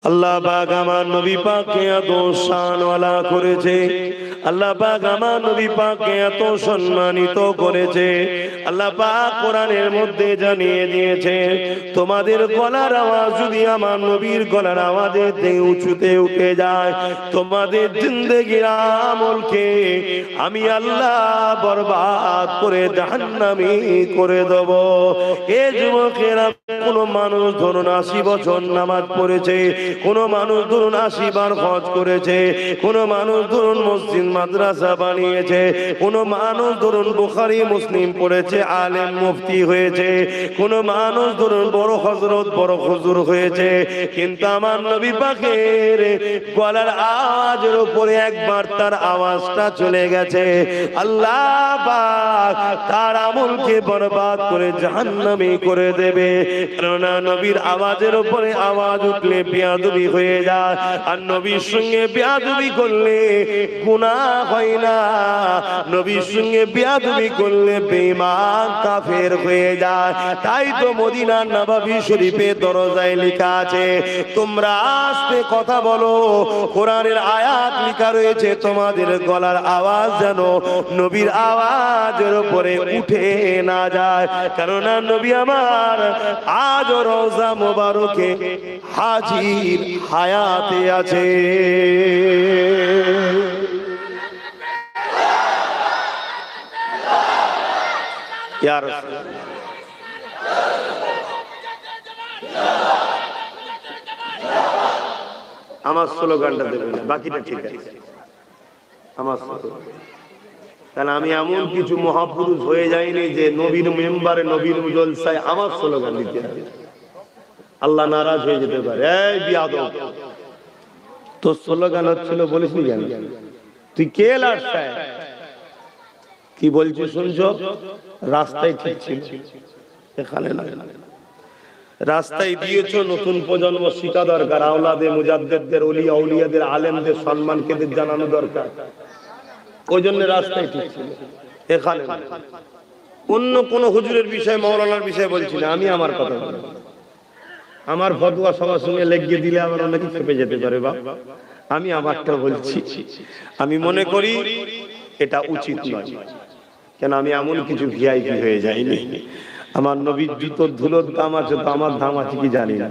আল্লাহ পাক আমার নবী পাককে এত শানওয়ালা করেছে, আল্লাহ পাক আমার নবী পাককে এত সম্মানিত করেছে। আল্লাহ পাক কোরআনের মধ্যে জানিয়ে দিয়েছে, তোমাদের গলার আওয়াজ যদি আমার নবীর গলার আওয়াজের থেকে উঁচুতে উঠে যায়, তোমাদের জিন্দেগির আমলকে আমি আল্লাহ বরবাদ করে জাহান্নামী করে দেব। এ যুবকেরা, কোন মানুষ ধরুন ৮০ বছর নামাজ পড়েছে, কোন মানুষ ধরুন ৮০ বার হজ করেছে, কোন মানুষ ধরুন মসজিদ মাদ্রাসা বানিয়েছে, কোন মানুষ ধরুন বুখারী মুসলিম পড়েছে, আলেম মুফতি হয়েছে, কোন মানুষ ধরুন বড় হযরত বড় হুজুর হয়েছে, কিন্তু আমার নবী পাকের গলার আওয়াজের উপরে একবার তার আওয়াজটা চলে গেছে, আল্লাহ পাক তার আমলকে বরবাদ করে জাহান্নামী করে দেবে। কেননা নবীর আওয়াজের উপরে আওয়াজ উঠলে বেয়াদবি হয়ে যায়, আর নবীর সঙ্গে বেয়াদবি করলে গুনাহ হয় না, নবীর সঙ্গে বেয়াদবি করলে বেঈমান কাফের হয়ে যায়। তাই তো মদিনার নববী শরীফে দরজায় লেখা আছে, তোমরা আস্তে কথা বলো, কোরআনের আয়াত লেখা রয়েছে, তোমাদের গলার আওয়াজ যেন নবীর আওয়াজের উপরে উঠে না যায়। কেননা নবী আমার আজ রওজা মোবারকে হাজির হায়াতে আছে। ইয়া রাসূলুল্লাহ, আমার স্লোগানটা দেবেন, বাকিটা ঠিক আছে আমার স্লোগান। কারণ আমি এমন কিছু মহাপুরুষ হয়ে যায়নি যে নবীর মেম্বারে নবীর জলসায় আমার স্লোগান দিতে হবে, আল্লাহ নারাজ হয়ে যেতে পারে। এই বিয়াদব, তোর স্লোগান হচ্ছিল বলিস নি কেন? তুই কে লাটসায় কি বলছিস শুনছো? রাস্তায় ঠিক ছিল, এখানে না। রাস্তায় দিয়েছো, নতুন প্রজন্ম শিখা দরকার, আওলাদে মুজাদ্দিদদের, ওলিয়া আউলিয়াদের, আলেমদের সম্মানকে জানানো দরকার। ওই জন্য রাস্তায় ঠিক ছিল, এখানে অন্য কোন হুজুরের বিষয় মাওলানার বিষয় বলছি না, আমি আমার কথা বলি। আমার ফতোয়া সবার সঙ্গে লেগে দিলে আবার অনেকে চেপে যেতে পারে, বাবা আমি আমারটা বলছি। আমি মনে করি এটা উচিত নয়, কেন আমি এমন কিছু ভিআইপি হয়ে যাইনি। আমার নবীর জুতোর ধুলোর দাম আছে তো আমার দাম আছে কি জানি না।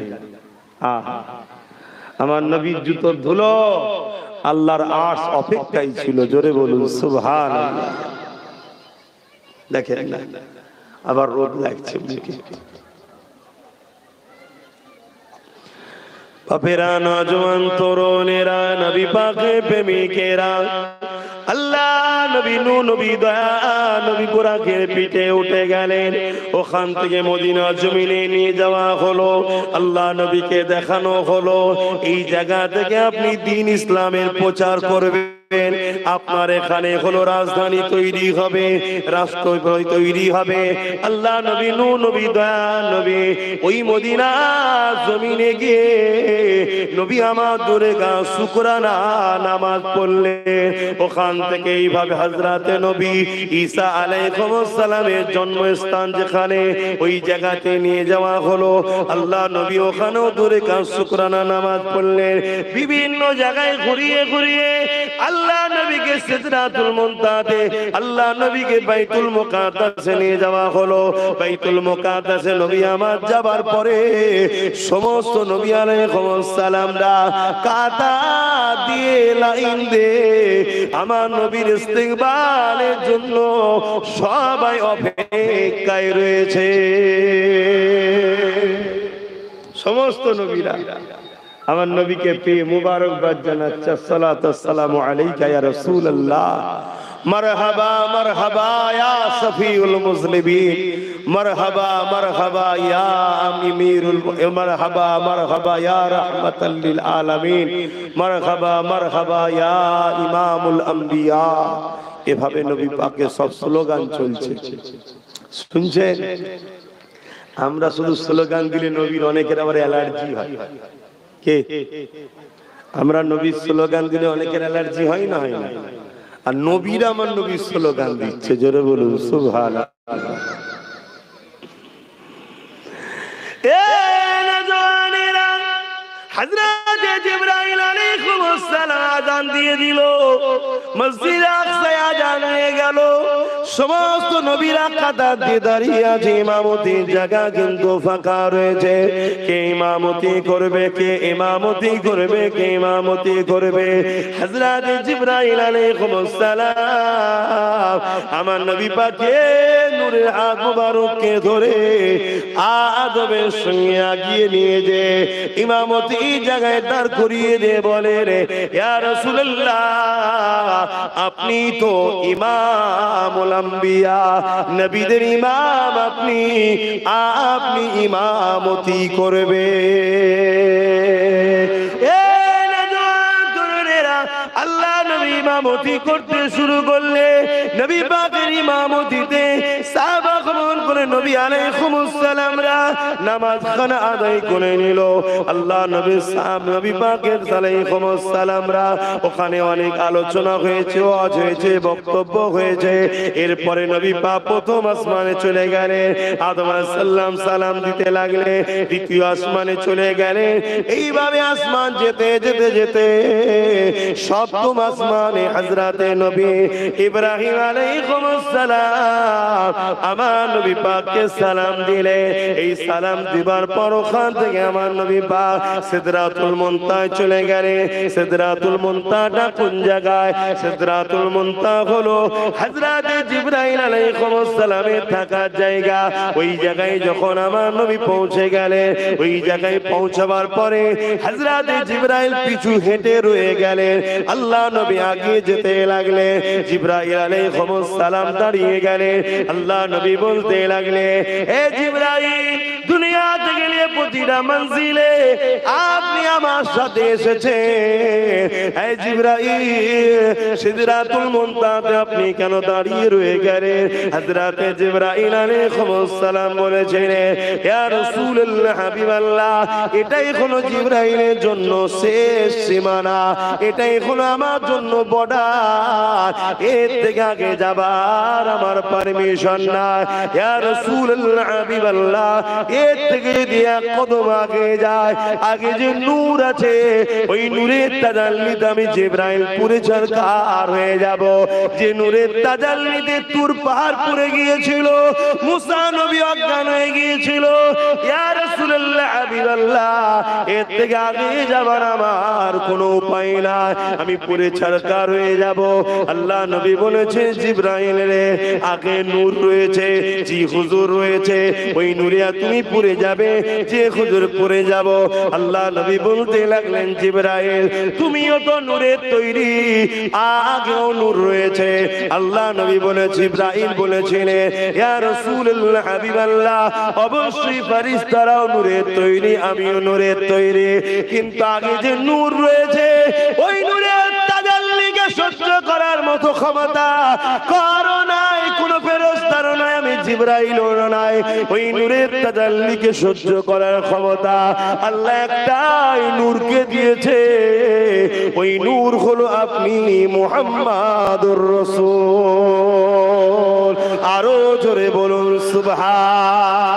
আমার নবীর জুতোর ধুলো আল্লাহর আরশ অপেক্ষায় ছিল, জোরে বলুন সুবহানাল্লাহ। দেখেন না, আবার রোদ লাগছে মুখে। বাপেরা, নওজোয়ান তরুণেরা, নবী পাকের প্রেমিকেরা, আল্লাহ নবী নূহ নবী দয়া নবী বুরাকের পিঠে উঠে গেলেন, ওখান থেকে মদিনা জমিনে নিয়ে যাওয়া হলো, আল্লাহ নবীকে দেখানো হলো এই জায়গা থেকে আপনি দ্বীন ইসলামের প্রচার করবেন, আপনার এখানে হলো রাজধানী তৈরি হবে, রাষ্ট্র তৈরি হবে। আল্লাহ নবী নূহ নবী দয়া নবী ওই মদিনা জমিনে গিয়ে নবী আমার দুরগা শুকরানা নামাজ পড়লেন। ওখান থেকে এইভাবে হযরতে নবী ঈসা আলাইহিস সালামের জন্মস্থান যেখানে, ওই জায়গাতে নিয়ে যাওয়া হলো। আল্লাহ নবী ওখানেও দুরগা শুকরানা নামাজ পড়লেন। বিভিন্ন জায়গায় ঘুরিয়ে ঘুরিয়ে আল্লাহ নবীকে সিদরাতুল মুনতাহাতে, আল্লাহ নবীকে বাইতুল মুকাদ্দাসে নিয়ে যাওয়া হলো। বাইতুল মুকাদ্দাসে নবী আমার যাবার পরে সমস্ত নবী আলাইহিস সালামরা কাতা দিয়ে লাইন দিয়ে আমার নবীর ইস্তিকবালের জন্য সবাই অপেক্ষায় রয়েছে। সমস্ত নবীরা আমার নবীকে পেয়ে মুবারকবাদ জানাচ্ছে, আসসালাতু ওয়াসসালামু আলাইকা ইয়া রাসূলুল্লাহ, মারহাবা মারহাবা ইয়া সফিউল মুজলিমিন, মারহাবা মারহাবা ইয়া আমিরুল, মারহাবা মারহাবা ইয়া রাহমাতাল লিল আলামিন, মারহাবা মারহাবা ইয়া ইমামুল আম্বিয়া। এভাবে নবী পাকের সব স্লোগান চলছে, শুনছেন? আমরা শুধু স্লোগান দিলে নবীর অনেকের আবার অ্যালার্জি হয়। কে? আমরা নবীর স্লোগান দিলে অনেকের অ্যালার্জি হয় না, হয় না? আর নবীরা আমার নবীর স্লোগান দিচ্ছে, জোরে বলুন সুবহানাল্লাহ। এ নওজোয়ানেরা, হযরত জিবরাইল আলাইহিস সালাম আযান দিয়ে দিল, মসজিদ আকসায় আযান হয়ে গেল। সমস্ত নবীরা কাতার দিয়ে দাঁড়িয়ে আছে, ইমামতির জায়গা কিন্তু ফাঁকা রয়েছে। কে ইমামতি করবে, কে ইমামতি করবে, কে ইমামতি করবে? হযরত জিবরাইল আলাইহিস সালাম আমার নবী পাকের নূরের হাত মুবারককে ধরে আদবের সঙ্গে আগিয়ে নিয়ে যে ইমামতি জায়গায় দাঁড় করিয়ে দিয়ে বলে, রে ইয়া রাসূলুল্লাহ, আপনি তো ইমামুল আম্বিয়া, নবীদের ইমাম আপনি, আপনি ইমামতি করবে। আল্লাহ নবী ইমামতি করতে শুরু করলে, নবী পাকের ইমামতিতে সাহাবা গমন করে নবী আলাইহিস সালামরা নামাজ খানা আদায় করে নিল। আল্লাহ নবী পাকের আলাইহিস সালামরা ওখানে অনেক আলোচনা হয়েছে, ওয়াজ হয়েছে, বক্তব্য হয়েছে। এরপরে নবী পাক প্রথম আসমানে চলে গেলেন, আদম আলাইহিস সালাম সালাম দিতে লাগলে, দ্বিতীয় আসমানে চলে গেলেন। এইভাবে আসমান যেতে যেতে যেতে সপ্তম আসমানে হযরতে নবী ইব্রাহিম আলাইহিস সালাম আমার নবী পাককে সালাম দিলে। এই সালাম দিবার পর ওখান থেকে আমার নবী পাক সিদরাতুল মুনতাহায় চলে গেলেন। সিদরাতুল মুনতাহাটা কোন জায়গায়? সিদরাতুল মুনতাহা হলো হযরতে জিবরাইল আলাইহিস সালামের থাকার জায়গা। ওই জায়গায় যখন আমার নবী পৌঁছে গেলেন, ওই জায়গায় পৌঁছাবার পরে হযরতে জিবরাইল পিছু হেঁটে রয়ে গেলেন। আল্লাহ নবী আগে যেতে লাগলে, জিবরাইল আলাইহিস সালাম দাঁড়িয়ে গেলেন। আল্লাহ নবী বলতে লাগলে, এ জিবরাইল, দুনিয়া থেকে নিয়ে প্রতিটা মঞ্জিলে আপনি আমার সাথে এসেছেন। এই জিবরাইল, সিদরাতুল মুনতাহাতে আপনি কেন দাঁড়িয়ে রয়ে গেলেন? হযরত জিবরাইল আলাইহিস সালাম বলেছেন, ইয়া রাসূলুল্লাহ, হাবিবাল্লাহ, এটাই হলো জিবরাইলের জন্য শেষ সীমানা, এটাই হলো আমার জন্য বর্ডার, এর থেকে আগে যাবার আমার পারমিশন না। ইয়া রাসূলুল্লাহ, হাবিবাল্লাহ, এর থেকে যদি এক কদম আগে যায়, আগে যে নূর আছে, ওই নূরের তাজাল্লিতে আমি জিবরাইল পুরে ছারখার হয়ে যাব। যে নূরের তাজাল্লিতে তুর পাহাড় পুড়ে গিয়েছিল, মুসা নবী অজ্ঞান হয়ে গিয়েছিল। ইয়া রাসূলুল্লাহ, হাবিবাল্লাহ, এর থেকে আগে যাবার আমার কোনো উপায় নাই, আমি পুরে ছারখার হয়ে যাব। আল্লাহ নবী বলেছে, জিবরাইল রে, আগে নূর রয়েছে, জি হুজুর রয়েছে, ওই নূরে তুমি পুরে যাবে, যে হুজুর পুরে যাব। আল্লাহ নবী বলতে লাগলেন, জিবরাইল, তুমিও তো নূরের তৈরি, আগেও নূর রয়েছে। আল্লাহ নবী বলে, জিবরাইল বলেছিলেন, ইয়া রাসূলুল্লাহ, হাবিবাল্লাহ, অবশ্যই ফেরেশতারাও নূরের তৈরি, আমিও নূরের তৈরি, কিন্তু আগে যে নূর রয়েছে, ওই নূরের তাজাল্লিকে সহ্য করার মতো ক্ষমতা কারো নাই, কোন ফেরেশতারও নাই, আমি জিবরাইলও নাই। ওই নূরের তাজাল্লিকে সহ্য করার ক্ষমতা আল্লাহ একটাই নূরকে দিয়েছে, ওই নূর হলো আপনি মুহাম্মাদুর রাসূল। আরো জোরে বলুন সুবহান।